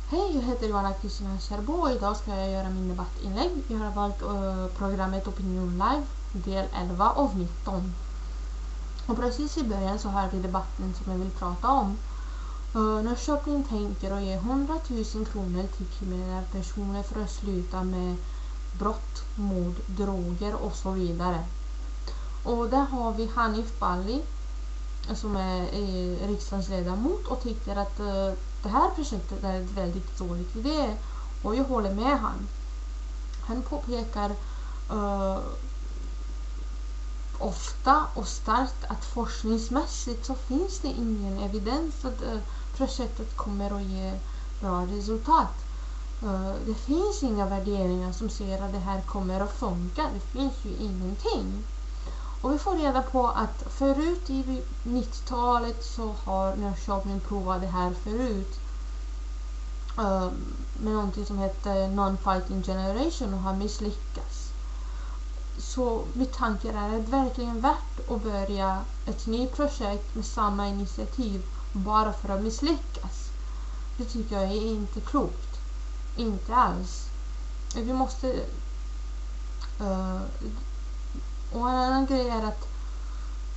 Hej, jag heter Johanna Kristina Kärbo och idag ska jag göra min debattinlägg. Jag har valt programmet Opinion Live, del 11 av 19. Och precis i början så har vi debatten som jag vill prata om. Norrköping tänker att ge 100 000 kronor till kriminella personer för att sluta med brott, mord, droger och så vidare. Och där har vi Hanif Bali som är riksdagsledamot och tycker att det här projektet är ett väldigt dåligt idé, och jag håller med han. Han påpekar ofta och starkt att forskningsmässigt så finns det ingen evidens att projektet kommer att ge bra resultat. Det finns inga värderingar som säger att det här kommer att funka. Det finns ju ingenting. Och vi får reda på att förut i 90-talet så har Norrköping provat det här förut med någonting som heter Non-Fighting Generation och har misslyckats. Så mitt tanke är att verkligen värt att börja ett nytt projekt med samma initiativ bara för att misslyckas. Det tycker jag är inte klokt. Inte alls. Vi måste och en annan grej är att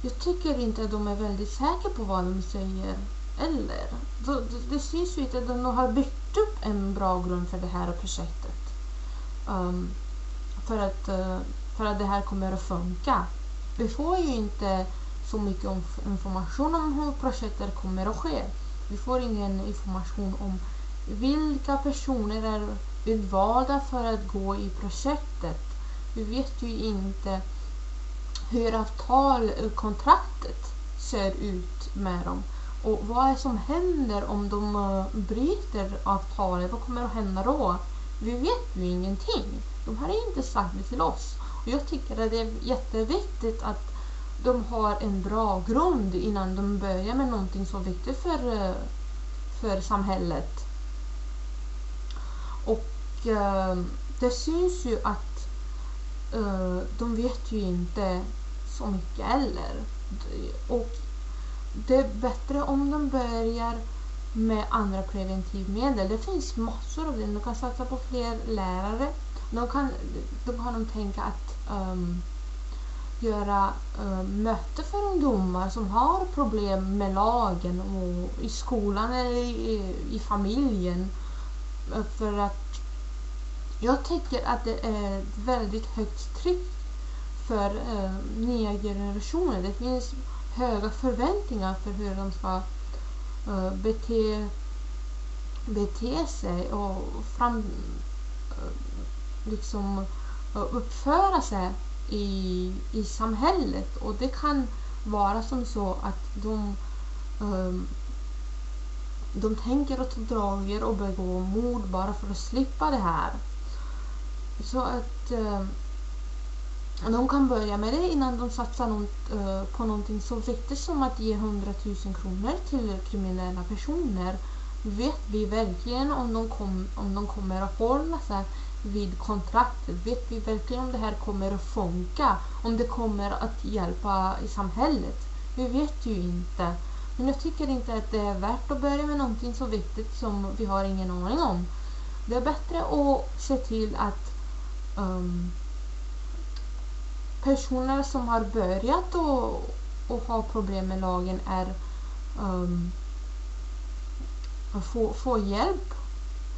jag tycker inte att de är väldigt säkra på vad de säger. Eller det syns ju inte att de har byggt upp en bra grund för det här projektet. För att det här kommer att funka. Vi får ju inte så mycket information om hur projektet kommer att ske. Vi får ingen information om vilka personer är utvalda för att gå i projektet. Vi vet ju inte hur kontraktet ser ut med dem. Och vad är som händer om de bryter avtalet? Vad kommer att hända då? Vi vet ju ingenting. De har inte sagt det till oss. Och jag tycker att det är jätteviktigt att de har en bra grund innan de börjar med någonting så viktigt för samhället. Och det syns ju att de vet ju inte så mycket heller. Och det är bättre om de börjar med andra preventivmedel. Det finns massor av det. De kan satsa på fler lärare. Då kan de tänka att göra möte för ungdomar som har problem med lagen och i skolan eller i familjen. För att jag tycker att det är ett väldigt högt tryck för nya generationer. Det finns höga förväntningar för hur de ska bete sig och uppföra sig i samhället. Och det kan vara som så att de tänker att ta droger och begå mord bara för att slippa det här. Så att de kan börja med det innan de satsar på någonting så viktigt som att ge 100 000 kronor till kriminella personer. Vet vi verkligen om de kommer att hålla sig vid kontraktet? Vet vi verkligen om det här kommer att funka? Om det kommer att hjälpa i samhället? Vi vet ju inte. Men jag tycker inte att det är värt att börja med någonting så viktigt som vi har ingen aning om. Det är bättre att se till att personer som har börjat och har problem med lagen få hjälp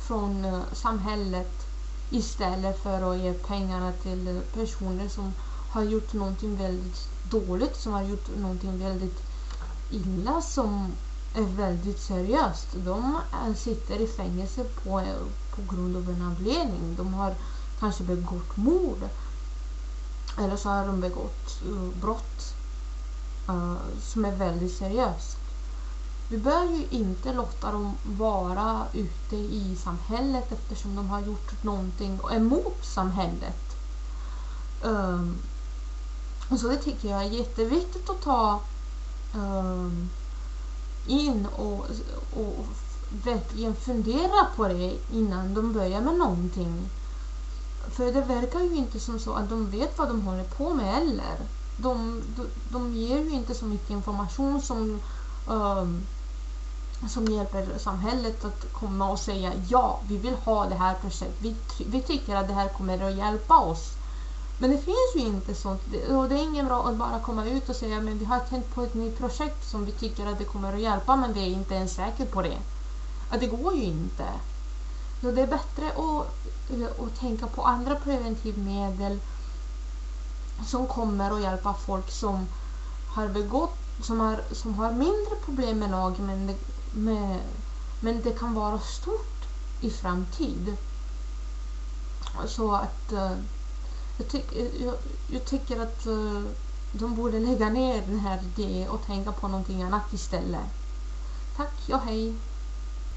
från samhället istället för att ge pengarna till personer som har gjort någonting väldigt dåligt, som har gjort någonting väldigt illa, som är väldigt seriöst. De sitter i fängelse på grund av en anledning. De har kanske begått mord. Eller så har de begått brott som är väldigt seriöst. Vi bör ju inte låta dem vara ute i samhället eftersom de har gjort någonting emot samhället. Så det tycker jag är jätteviktigt att ta in och verkligen fundera på det innan de börjar med någonting. För det verkar ju inte som så att de vet vad de håller på med heller. De ger ju inte så mycket information som hjälper samhället att komma och säga ja, vi vill ha det här projektet. Vi tycker att det här kommer att hjälpa oss. Men det finns ju inte sånt. Och det är ingen bra att bara komma ut och säga men vi har tänkt på ett nytt projekt som vi tycker att det kommer att hjälpa, men vi är inte ens säkra på det. Att det går ju inte. Så det är bättre att tänka på andra preventivmedel som kommer att hjälpa folk som har begått, som har mindre problem med lag, men det kan vara stort i framtid. Så att jag tycker att de borde lägga ner den här idén och tänka på någonting annat istället. Tack och hej!